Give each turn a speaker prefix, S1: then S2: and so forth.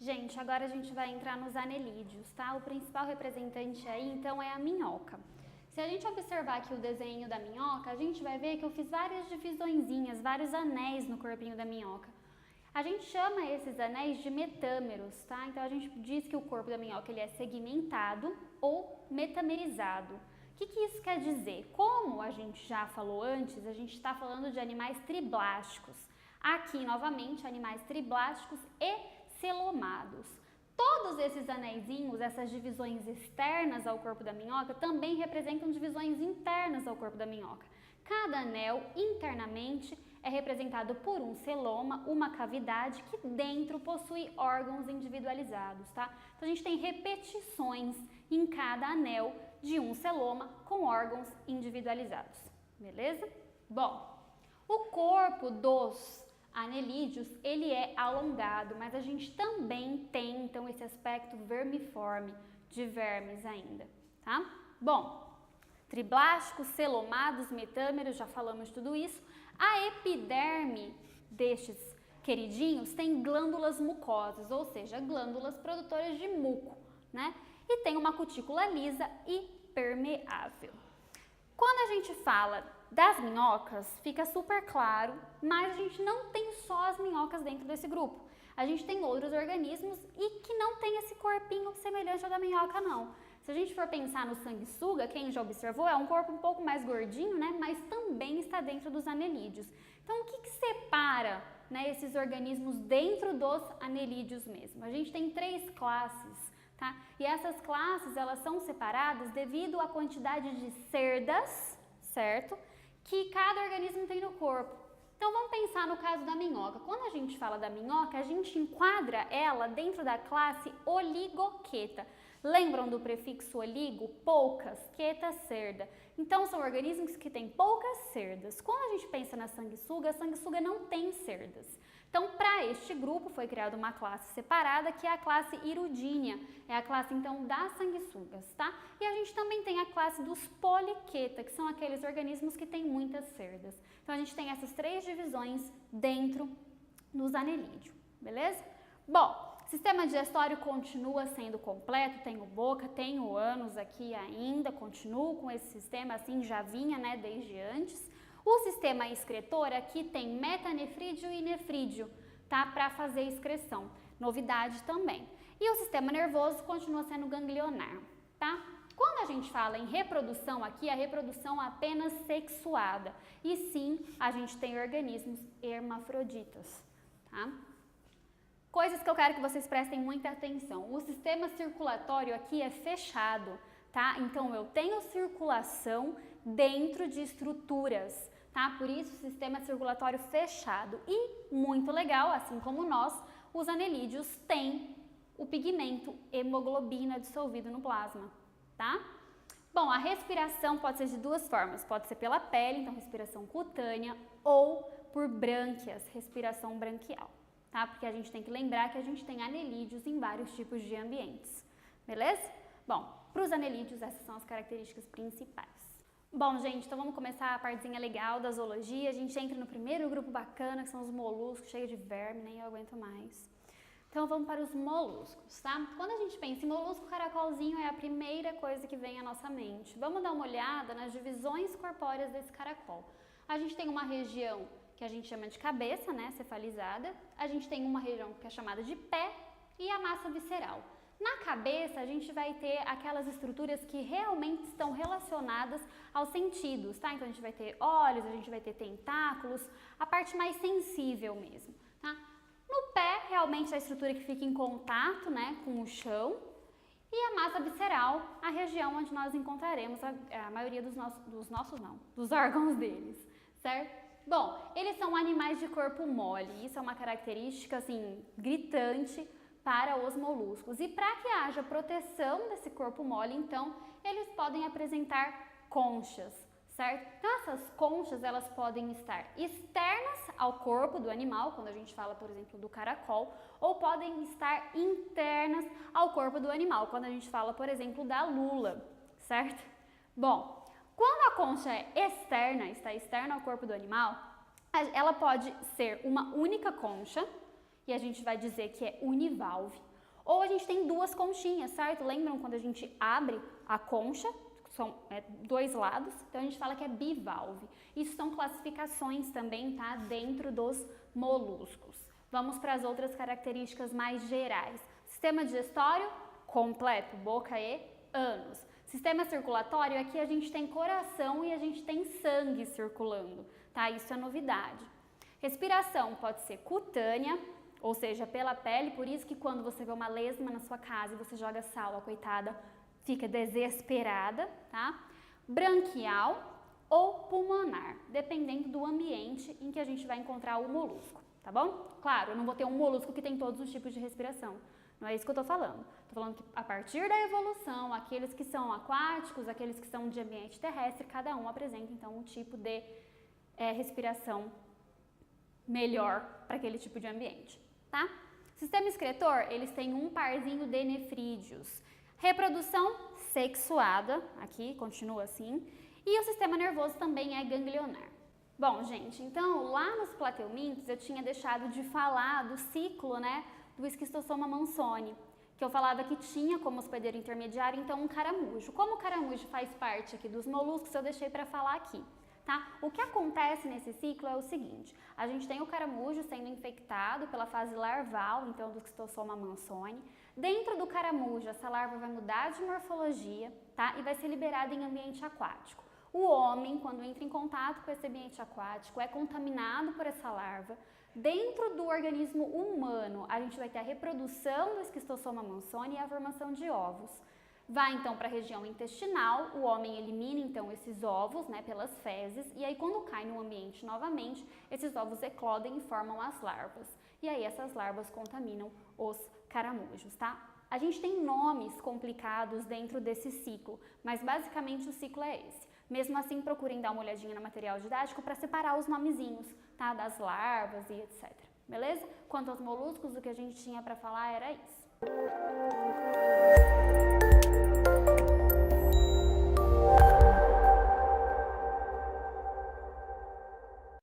S1: Gente, agora a gente vai entrar nos anelídeos, tá? O principal representante aí, então, é a minhoca. Se a gente observar aqui o desenho da minhoca, a gente vai ver que eu fiz várias divisõezinhas, vários anéis no corpinho da minhoca. A gente chama esses anéis de metâmeros, tá? Então, a gente diz que o corpo da minhoca ele é segmentado ou metamerizado. O que isso quer dizer? Como a gente já falou antes, a gente está falando de animais triblásticos. Aqui, novamente, animais triblásticos e celomados. Todos esses anéisinhos, essas divisões externas ao corpo da minhoca, também representam divisões internas ao corpo da minhoca. Cada anel, internamente, é representado por um celoma, uma cavidade que dentro possui órgãos individualizados, tá? Então, a gente tem repetições em cada anel de um celoma com órgãos individualizados, beleza? Bom, o corpo dos anelídeos, ele é alongado, mas a gente também tem, então, esse aspecto vermiforme, de vermes ainda, tá? Bom, triblásticos, celomados, metâmeros, já falamos de tudo isso. A epiderme destes queridinhos tem glândulas mucosas, ou seja, glândulas produtoras de muco, né? E tem uma cutícula lisa e permeável. Quando a gente fala das minhocas, fica super claro, mas a gente não tem só as minhocas dentro desse grupo. A gente tem outros organismos e que não tem esse corpinho semelhante ao da minhoca, não. Se a gente for pensar no sanguessuga, quem já observou, é um corpo um pouco mais gordinho, né? Mas também está dentro dos anelídeos. Então, o que separa, né, esses organismos dentro dos anelídeos mesmo? A gente tem 3 classes, tá? E essas classes, elas são separadas devido à quantidade de cerdas, certo? Que cada organismo tem no corpo. Então, vamos pensar no caso da minhoca. Quando a gente fala da minhoca, a gente enquadra ela dentro da classe Oligoqueta. Lembram do prefixo oligo? Poucas, queta, cerda. Então, são organismos que têm poucas cerdas. Quando a gente pensa na a sanguessuga não tem cerdas. Então, para este grupo foi criada uma classe separada, que é a classe Hirudínea. É a classe, então, das sanguessugas, tá? E a gente também tem a classe dos poliqueta, que são aqueles organismos que têm muitas cerdas. Então, a gente tem essas 3 divisões dentro dos anelídeos, beleza? Bom, o sistema digestório continua sendo completo, tenho boca, tenho ânus aqui ainda, continuo com esse sistema, assim já vinha, né, desde antes. O sistema excretor aqui tem metanefrídeo e nefrídeo, tá, para fazer excreção, novidade também. E o sistema nervoso continua sendo ganglionar, tá? Quando a gente fala em reprodução aqui, a reprodução é apenas sexuada, e sim, a gente tem organismos hermafroditas, tá? Coisas que eu quero que vocês prestem muita atenção. O sistema circulatório aqui é fechado, tá? Então, eu tenho circulação dentro de estruturas, tá? Por isso, o sistema circulatório fechado. E, muito legal, assim como nós, os anelídeos têm o pigmento hemoglobina dissolvido no plasma, tá? Bom, a respiração pode ser de 2 formas. Pode ser pela pele, então respiração cutânea, ou por brânquias, respiração branquial. Tá? Porque a gente tem que lembrar que a gente tem anelídeos em vários tipos de ambientes, beleza? Bom, para os anelídeos essas são as características principais. Bom, gente, então vamos começar a partezinha legal da zoologia. A gente entra no primeiro grupo bacana, que são os moluscos, cheio de verme, nem eu aguento mais. Então vamos para os moluscos, tá? Quando a gente pensa em molusco, caracolzinho é a primeira coisa que vem à nossa mente. Vamos dar uma olhada nas divisões corpóreas desse caracol. A gente tem uma região que a gente chama de cabeça, né, cefalizada. A gente tem uma região que é chamada de pé e a massa visceral. Na cabeça, a gente vai ter aquelas estruturas que realmente estão relacionadas aos sentidos, tá? Então, a gente vai ter olhos, a gente vai ter tentáculos, a parte mais sensível mesmo, tá? No pé, realmente, a estrutura que fica em contato, né, com o chão. E a massa visceral, a região onde nós encontraremos a maioria dos órgãos deles, certo? Bom, eles são animais de corpo mole, isso é uma característica, assim, gritante para os moluscos. E para que haja proteção desse corpo mole, então, eles podem apresentar conchas, certo? Então, essas conchas, elas podem estar externas ao corpo do animal, quando a gente fala, por exemplo, do caracol, ou podem estar internas ao corpo do animal, quando a gente fala, por exemplo, da lula, certo? Bom, quando a concha é externa, está externa ao corpo do animal, ela pode ser uma única concha, e a gente vai dizer que é univalve, Ou a gente tem duas conchinhas, certo? Lembram quando a gente abre a concha? São dois lados, então a gente fala que é bivalve. Isso são classificações também, tá? Dentro dos moluscos. Vamos para as outras características mais gerais. Sistema digestório completo, boca e ânus. Sistema circulatório, aqui a gente tem coração e a gente tem sangue circulando, tá? Isso é novidade. Respiração pode ser cutânea, ou seja, pela pele, por isso que quando você vê uma lesma na sua casa e você joga sal, a coitada fica desesperada, tá? Branquial ou pulmonar, dependendo do ambiente em que a gente vai encontrar o molusco, tá bom? Claro, eu não vou ter um molusco que tem todos os tipos de respiração, não é isso que eu tô falando. Tô falando que a partir da evolução, aqueles que são aquáticos, aqueles que são de ambiente terrestre, cada um apresenta então um tipo de respiração melhor para aquele tipo de ambiente, tá? Sistema excretor, eles têm um parzinho de nefrídeos. Reprodução sexuada, aqui continua assim, e o sistema nervoso também é ganglionar. Bom, gente, então lá nos plateumintos eu tinha deixado de falar do ciclo, né, do esquistossoma mansoni, que eu falava que tinha como hospedeiro intermediário, então, um caramujo. Como o caramujo faz parte aqui dos moluscos, eu deixei para falar aqui, tá? O que acontece nesse ciclo é o seguinte, a gente tem o caramujo sendo infectado pela fase larval, então, do esquistossoma mansoni. Dentro do caramujo, essa larva vai mudar de morfologia, tá? E vai ser liberada em ambiente aquático. O homem, quando entra em contato com esse ambiente aquático, é contaminado por essa larva. Dentro do organismo humano, a gente vai ter a reprodução do esquistossoma mansoni e a formação de ovos. Vai então para a região intestinal, o homem elimina então esses ovos, né, pelas fezes, e aí quando cai no ambiente novamente, esses ovos eclodem e formam as larvas. E aí essas larvas contaminam os caramujos, tá? A gente tem nomes complicados dentro desse ciclo, mas basicamente o ciclo é esse. Mesmo assim, procurem dar uma olhadinha no material didático para separar os nomezinhos, tá? Das larvas e etc. Beleza? Quanto aos moluscos, o que a gente tinha para falar era isso.